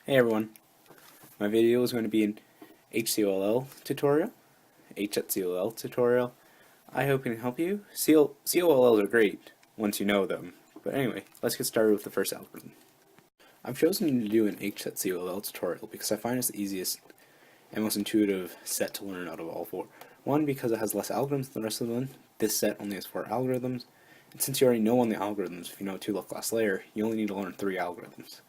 Hey everyone, my video is going to be an HCOLL tutorial, HCOLL tutorial. I hope it can help you. COLLs are great once you know them, but anyway, let's get started with the first algorithm. I've chosen to do an HCOLL tutorial because I find it's the easiest and most intuitive set to learn out of all four. One, because it has less algorithms than the rest of them. This set only has 4 algorithms, and since you already know one of the algorithms, if you know 2 left class layer, you only need to learn 3 algorithms.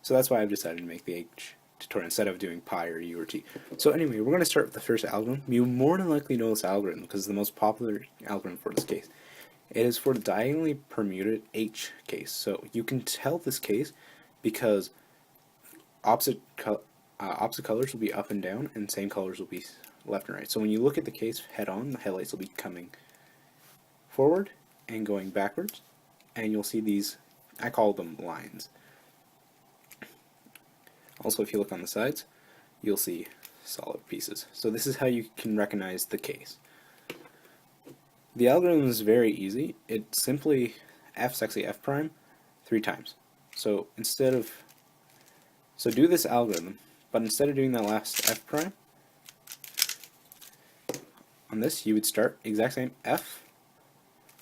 So that's why I've decided to make the H tutorial instead of doing pi or u or t. So anyway, we're going to start with the first algorithm. You more than likely know this algorithm because it's the most popular algorithm for this case. It is for the diagonally permuted H case. So you can tell this case because opposite colors will be up and down and same colors will be left and right. So when you look at the case head on, the headlights will be coming forward and going backwards, and you'll see these, I call them lines. Also, if you look on the sides, you'll see solid pieces. So this is how you can recognize the case. The algorithm is very easy. It's simply f prime 3 times. So do this algorithm, but instead of doing that last f prime, on this you would start exact same f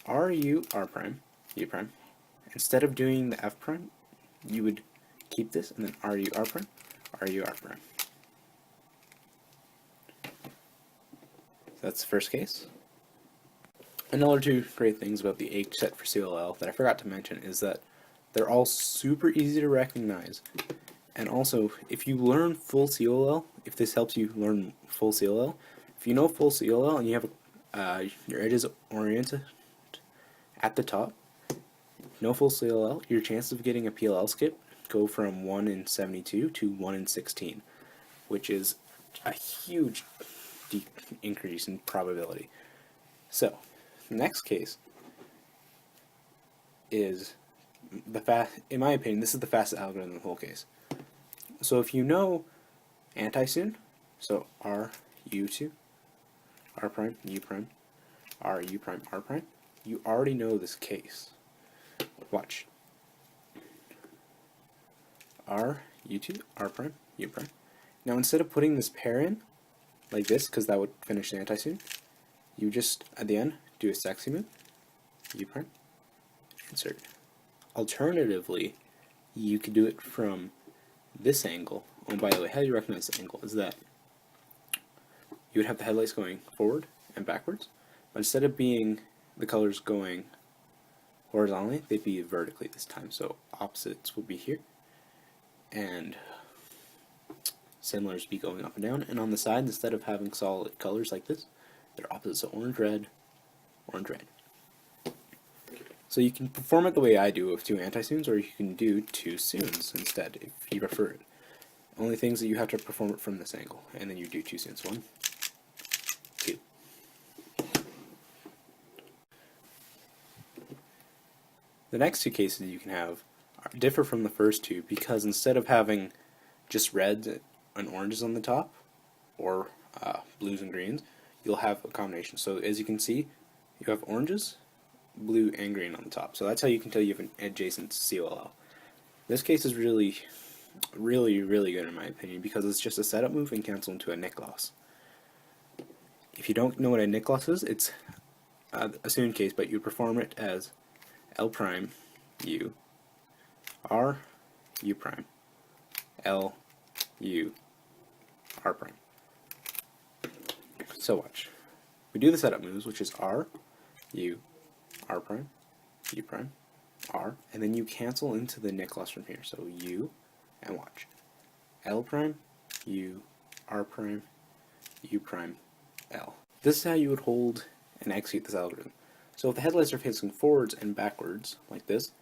r u r prime u prime. Instead of doing the f prime, you would keep this and then r u r prime r u r prime. That's the first case. Another 2 great things about the H set for COLL that I forgot to mention is that they're all super easy to recognize. And also, if you learn full COLL, if this helps you learn full COLL, if you know full COLL and you have your edges oriented at the top, no full COLL, your chances of getting a PLL skip go from 1 in 72 to 1 in 16, which is a huge increase in probability. So, the next case is in my opinion, this is the fastest algorithm in the whole case. So if you know anti-soon, so R, U2, R prime, U prime, R, U prime, R prime, you already know this case. Watch. R, U2, R prime, U prime. Now instead of putting this pair in, like this, because that would finish the anti-soon, you just, at the end, do a sexy move, U prime, insert. Alternatively, you could do it from this angle. Oh, by the way, how do you recognize the angle? Is that you would have the headlights going forward and backwards, but instead of being the colors going horizontally, they'd be vertically this time. So opposites will be here, and similars be going up and down. And on the sides, instead of having solid colors like this, they're opposites, so orange, red, orange, red. So you can perform it the way I do with 2 anti-soons, or you can do 2 soons instead if you prefer it. Only things that you have to perform it from this angle, and then you do 2 soons. 1, 2. The next 2 cases you can have differ from the first 2 because instead of having just reds and oranges on the top, or blues and greens, you'll have a combination. So as you can see, you have oranges, blue, and green on the top. So that's how you can tell you have an adjacent COLL. This case is really good in my opinion because it's just a setup move and cancel into a nick loss. If you don't know what a nick loss is, it's a soon case, but you perform it as L prime U R U prime L U R prime. So watch. We do the setup moves, which is R U R prime, U prime, R, and then you cancel into the nick loss from here. So U, and watch. L prime, U, R prime, U prime, L. This is how you would hold and execute this algorithm. So if the headlights are facing forwards and backwards, like this,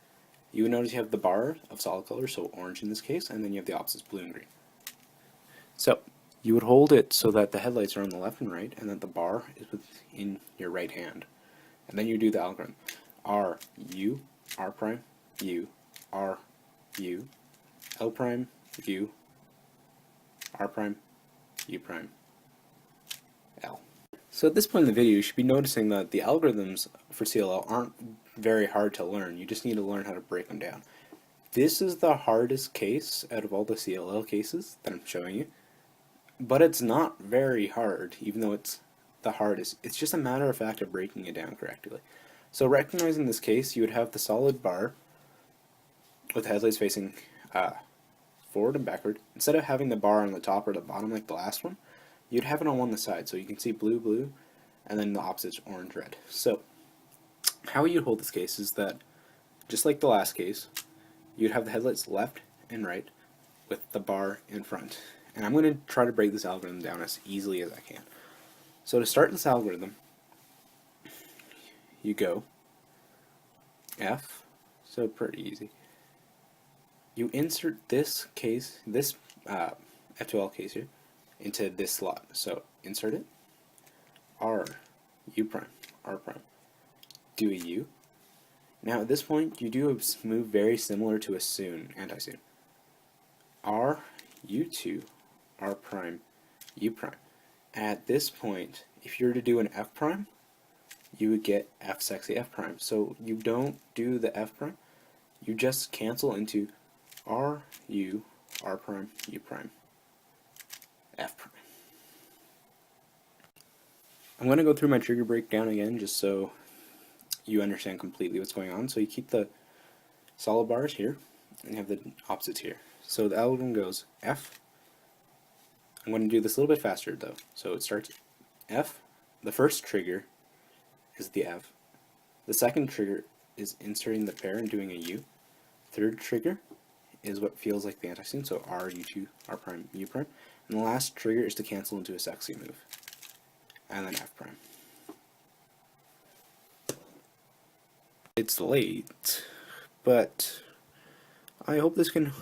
you would notice you have the bar of solid colors, so orange in this case, and then you have the opposites, blue and green. So you would hold it so that the headlights are on the left and right, and that the bar is within your right hand. And then you do the algorithm. R, U, R prime, U, R, U, L prime, U, R prime, U prime, L. So at this point in the video, you should be noticing that the algorithms for CLL aren't very hard to learn. You just need to learn how to break them down. This is the hardest case out of all the CLL cases that I'm showing you, but it's not very hard, even though it's the hardest. It's just a matter of fact of breaking it down correctly. So recognizing this case, you would have the solid bar with the headlights facing forward and backward. Instead of having the bar on the top or the bottom like the last one, you'd have it on one side. So you can see blue, blue, and then the opposite's orange, red. So how you hold this case is that, just like the last case, you'd have the headlights left and right with the bar in front. And I'm going to try to break this algorithm down as easily as I can. So to start this algorithm, you go F, so pretty easy. You insert this case, this F2L case here, into this slot. So insert it, R, U prime, R prime, do a U. Now at this point, you do a move very similar to a soon, anti-soon. R, U2, R prime, U prime. At this point, if you were to do an F prime, you would get F sexy F prime. So you don't do the F prime, you just cancel into R, U, R prime, U prime, F prime. I'm going to go through my trigger breakdown again just so you understand completely what's going on. So you keep the solid bars here and you have the opposites here. So the algorithm goes F. I'm going to do this a little bit faster though. So it starts F. The first trigger is the F. The second trigger is inserting the pair and doing a U. Third trigger is what feels like the anti-soon, so R, U2, R prime, U prime. And the last trigger is to cancel into a sexy move. And then F prime. It's late, but I hope this can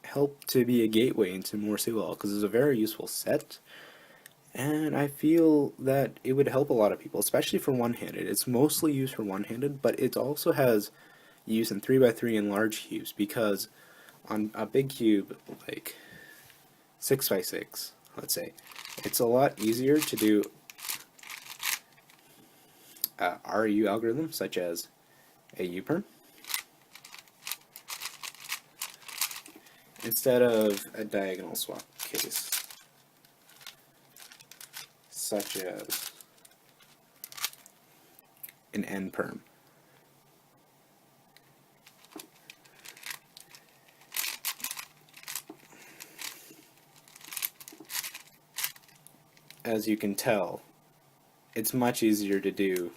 help to be a gateway into more COLL, because it's a very useful set. And I feel that it would help a lot of people, especially for one-handed. It's mostly used for one-handed, but it also has use in 3x3 and large cubes, because on a big cube, like 6x6, let's say, it's a lot easier to do RU algorithms, such as a U-perm, instead of a diagonal swap case, such as an N-perm. As you can tell, it's much easier to do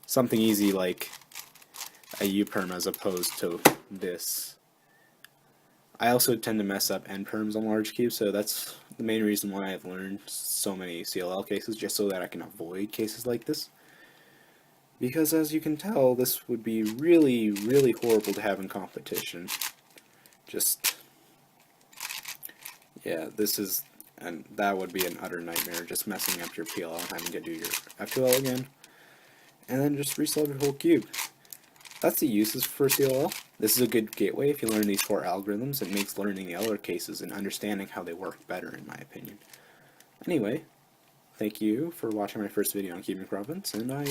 something easy like a U-perm as opposed to this. I also tend to mess up N-perms on large cubes, so that's the main reason why I've learned so many CLL cases, just so that I can avoid cases like this. Because as you can tell, this would be really, really horrible to have in competition. Just, yeah, this is, and that would be an utter nightmare, just messing up your PLL and having to do your F2L again. And then just resolve your whole cube. That's the uses for CLL. This is a good gateway if you learn these 4 algorithms. It makes learning the other cases and understanding how they work better, in my opinion. Anyway, thank you for watching my first video on cubing problems, and I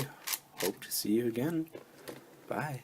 hope to see you again. Bye.